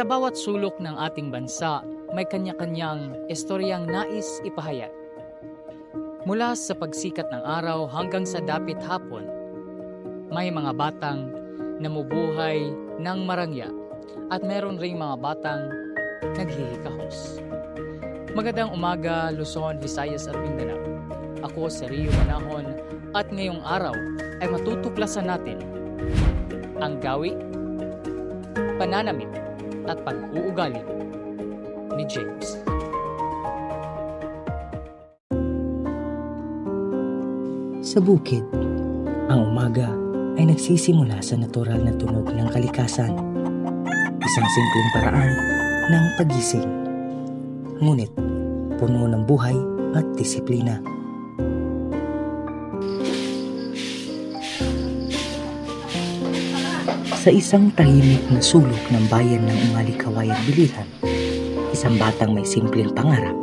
bawat sulok ng ating bansa, may kanya-kanyang istoryang nais ipahayag. Mula sa pagsikat ng araw hanggang sa dapit hapon, may mga batang namubuhay ng marangya at meron ring mga batang naghihikahos. Magandang umaga, Luzon, Visayas at Mindanao. Ako si Rio Manahon at ngayong araw ay matutuklasan natin ang gawi, pananamit at pag-uugali ni James. Sa bukid, ang umaga ay nagsisimula sa natural na tunog ng kalikasan. Isang simpleng paraan ng pagising. Ngunit, puno ng buhay at disiplina. Sa isang tahimik na sulok ng bayan ng Umalikaway at Biliran, isang batang may simpleng pangarap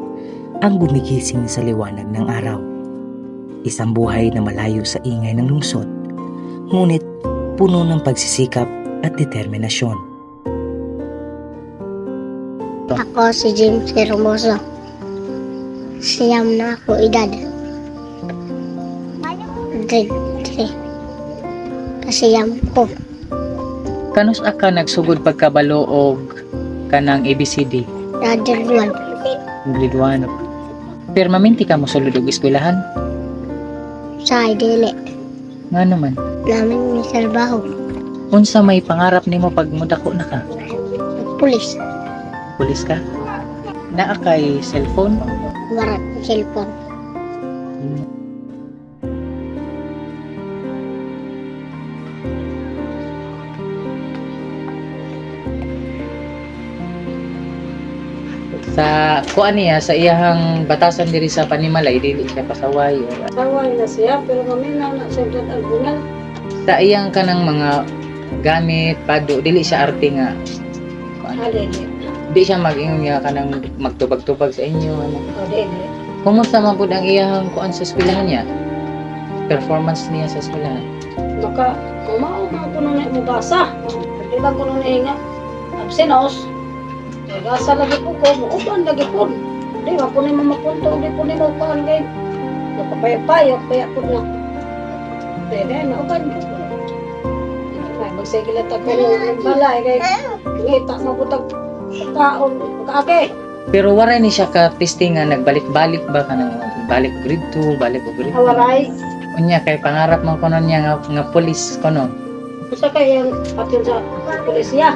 ang gumigising sa liwanag ng araw. Isang buhay na malayo sa ingay ng lungsod, ngunit puno ng pagsisikap at determinasyon. Ako si James Hermoso. Siyam na ako edad. Grade 3. Kasiyam ko. Kanus ka nagsugod pagkabalo og kanang ABCD? Grade 1. Grade 1. Pero maminti ka mo sulod og eskwelahan? Sa dili. Nga naman. Namin may trabaho. Unsa may pangarap nimo pag mudako na ka? Pulis. Pulis ka? Naa kay cellphone? Warat cellphone. Sa kuan niya sa iyahang batasan diri sa Panimalay dili siya pasaway. Saway na siya, pero maminaw na siya doon albunal. Sa iyang kanang mga gamit, pado, dili siya arte nga. Kuan. Dili. Di siya mag-ingon nga kanang magtubag-tubag sa inyo. Ano. Dili. Kumusta man pud ang iyahang kuan sa eskwelahan niya? Performance niya sa eskwelahan. Maka, umao mga kuno na mubasa. Di ba kuno na nga? Absenos. Gasa lagi po ko, muuban lagi po. Di ba kuno mamapunto, di po ni mo paan kay. Napapayag-payag, kaya po na. Dede, nauban ko po. Ay, magsigilat ako ng balay kay ngita mabutag kaon, kaake. Pero waray ni siya ka testing nga nagbalik-balik ba kanang balik grade 2, balik og grade 2. Awaray. Unya kay pangarap man kono niya nga pulis kono. Gusto kayang atin sa pulisya.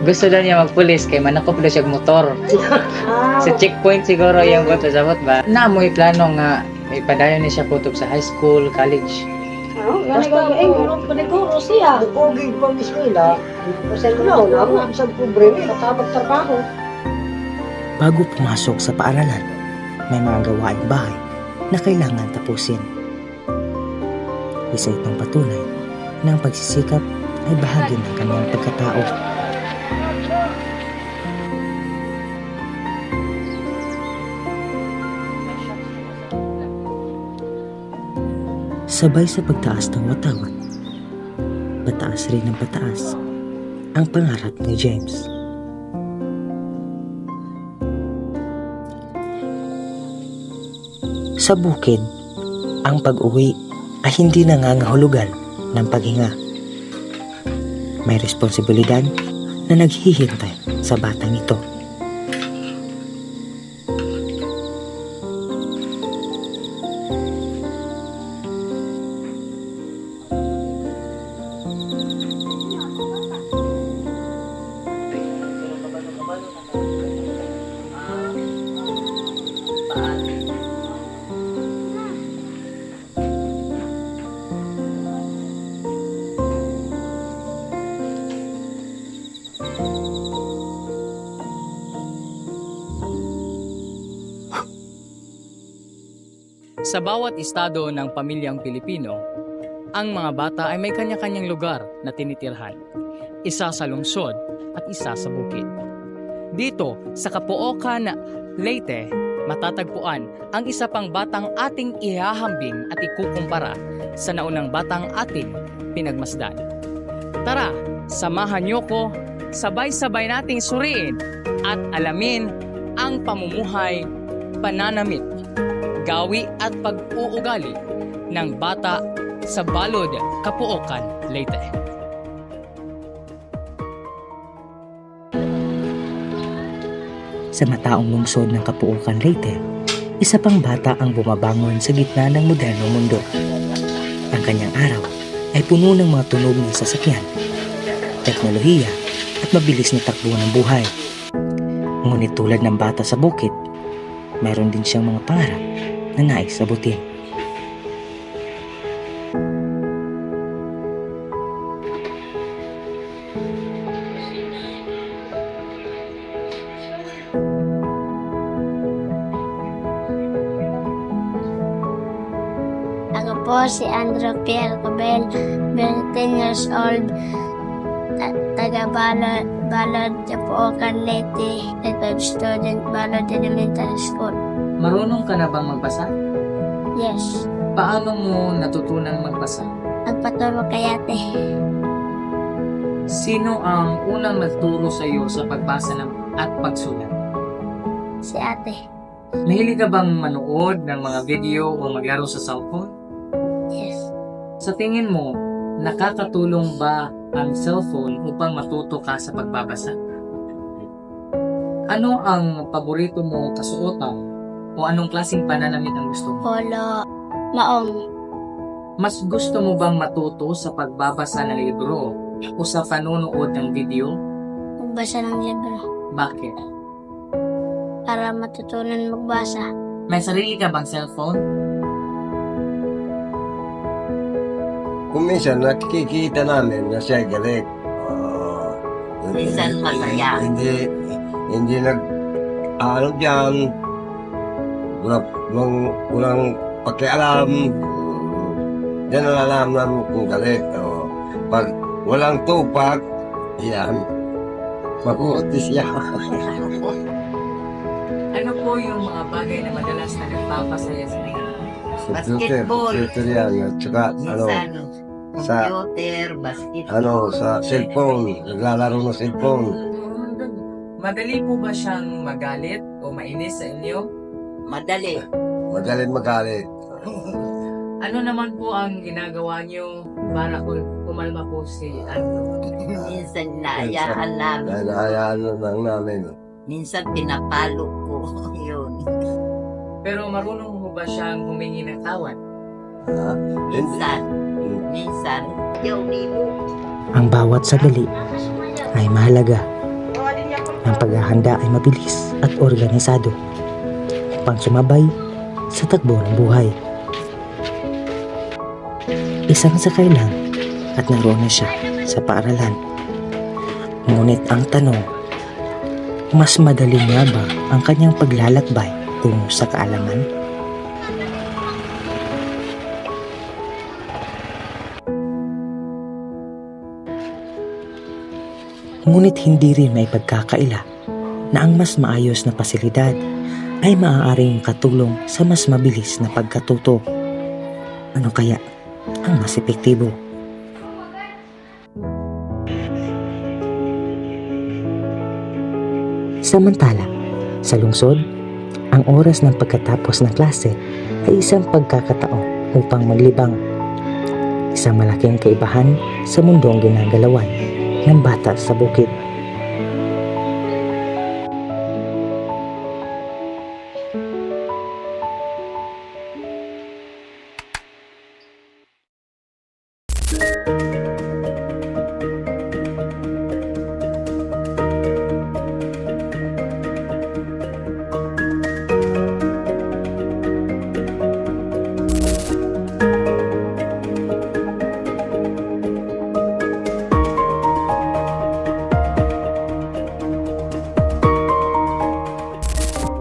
Gusto daw niya magpulis kay manakop daw siya og motor. Sa checkpoint siguro yung goto sabot ba. Namoy plano nga ipadayon ni siya kutob sa high school, college. Basta paniguro siya. Pugig pang eskwela, pasal ko na ang sa pobre ni katabag trabaho. Bago pumasok sa paaralan, may mga gawaing bahay na kailangan tapusin. Isa itong patunay na ang pagsisikap ay bahagi ng kanyang pagkatao. Sabay sa pagtaas ng watawat, pataas rin ng pataas ang pangarap ni James. Sa bukid, ang pag-uwi ay hindi nangangahulugan ng paghinga. May responsibilidad na naghihintay sa batang ito. Sa bawat estado ng pamilyang Pilipino, ang mga bata ay may kanya-kanyang lugar na tinitirhan. Isa sa lungsod at isa sa bukid. Dito, sa Caloocan, Leyte, matatagpuan ang isa pang batang ating ihahambing at ikukumpara sa naunang batang ating pinagmasdan. Tara, samahan niyo ko sabay-sabay nating suriin at alamin ang pamumuhay, pananamit, gawi at pag-uugali ng bata sa Balod, Kapuokan, Leyte. Sa mataong lungsod ng Kapuokan, Leyte, isa pang bata ang bumabangon sa gitna ng modernong mundo. Ang kanyang araw ay puno ng mga tunog ng sasakyan, teknolohiya at mabilis na takbo ng buhay. Ngunit tulad ng bata sa bukid, mayroon din siyang mga pangarap na nais abutin. Ako po si Andrew Pierre Cabel, 10 years old, taga Balod, Kapuokan, Leyte, grade 5 student, Balod Elementary School. Marunong ka na bang magbasa? Yes, Paano mo natutunan magbasa? nagpaturo kay ate. Sino ang unang nagturo sa iyo sa pagbasa at pagsulat? Si ate. Mahilig ka bang manood ng mga video o maglaro sa cellphone? Yes, Sa tingin mo, nakakatulong ba ang cellphone upang matuto ka sa pagbabasa? Ano ang paborito mo kasuotan o anong klaseng pananamit ang gusto mo? polo, maong. Mas gusto mo bang matuto sa pagbabasa ng libro o sa panonood ng video? Magbasa ng libro Bakit? para matutunan magbasa. May sarili ka bang cellphone? Kung minsan nakikita namin na siya galit. Minsan masaya. Hindi ano dyan. Walang pakialam. Yan nalalaman namin kung galit. Pag walang tupak, yan. Mabuti siya. Ano po yung mga bagay na madalas na nagpapasaya sa inyo? Basketball. Computer yan. At saka, Minsan, sa- computer, basketball. sa cellphone. Naglalaro ng cellphone. Madali po ba siyang magalit o mainis sa inyo? Madali. Madaling magalit. Ano naman po ang ginagawa niyo para kumalma po si Andrew? Minsan naayaan namin. Dahil hayaan lang namin. Minsan pinapalo ko. Yun. Pero marunong mo ba siyang humingi ng tawad? Minsan. Minsan. Yaw nilo. Ang bawat sandali ay mahalaga. Ang paghahanda ay mabilis at organisado upang sumabay sa takbo ng buhay. Isang sakay lang at naroon na siya sa paaralan. Ngunit ang tanong, mas madali nga ba ang kanyang paglalakbay tungo sa kaalaman? Ngunit hindi rin may pagkakaila na ang mas maayos na pasilidad ay maaaring katulong sa mas mabilis na pagkatuto. Ano kaya ang mas epektibo? Samantala, sa lungsod, ang oras ng pagkatapos ng klase ay isang pagkakataon upang maglibang. Isang malaking kaibahan sa mundong ginagalawan ng bata sa bukid.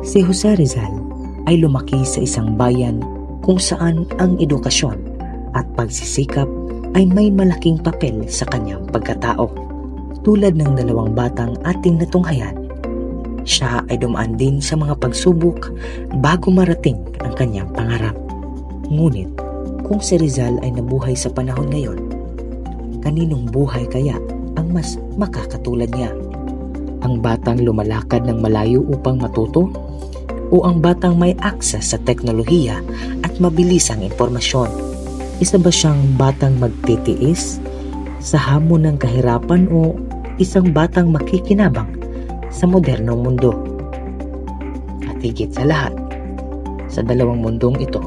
Si Jose Rizal ay lumaki sa isang bayan kung saan ang edukasyon at pagsisikap ay may malaking papel sa kanyang pagkatao. Tulad ng dalawang batang ating natunghayan, siya ay dumaan din sa mga pagsubok bago marating ang kanyang pangarap. Ngunit kung si Rizal ay nabuhay sa panahon ngayon, kaninong buhay kaya ang mas makakatulad niya? Ang batang lumalakad ng malayo upang matuto? O ang batang may access sa teknolohiya at mabilisang impormasyon? Isa ba siyang batang magtitiis sa hamon ng kahirapan o isang batang makikinabang sa modernong mundo? At higit sa lahat, sa dalawang mundong ito,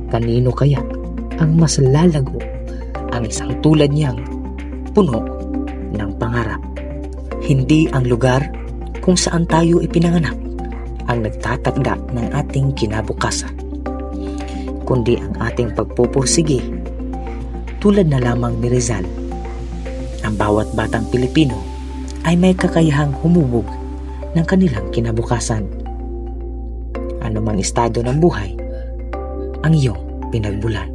kanino kaya ang mas lalago ang isang tulad niyang puno ng pangarap? Hindi ang lugar kung saan tayo ipinanganak ang nagtatagda ng ating kinabukasan, kundi ang ating pagpupursige. Tulad na lamang ni Rizal, ang bawat batang Pilipino ay may kakayahang humubog ng kanilang kinabukasan. Anumang estado ng buhay ang iyong pinagbulan.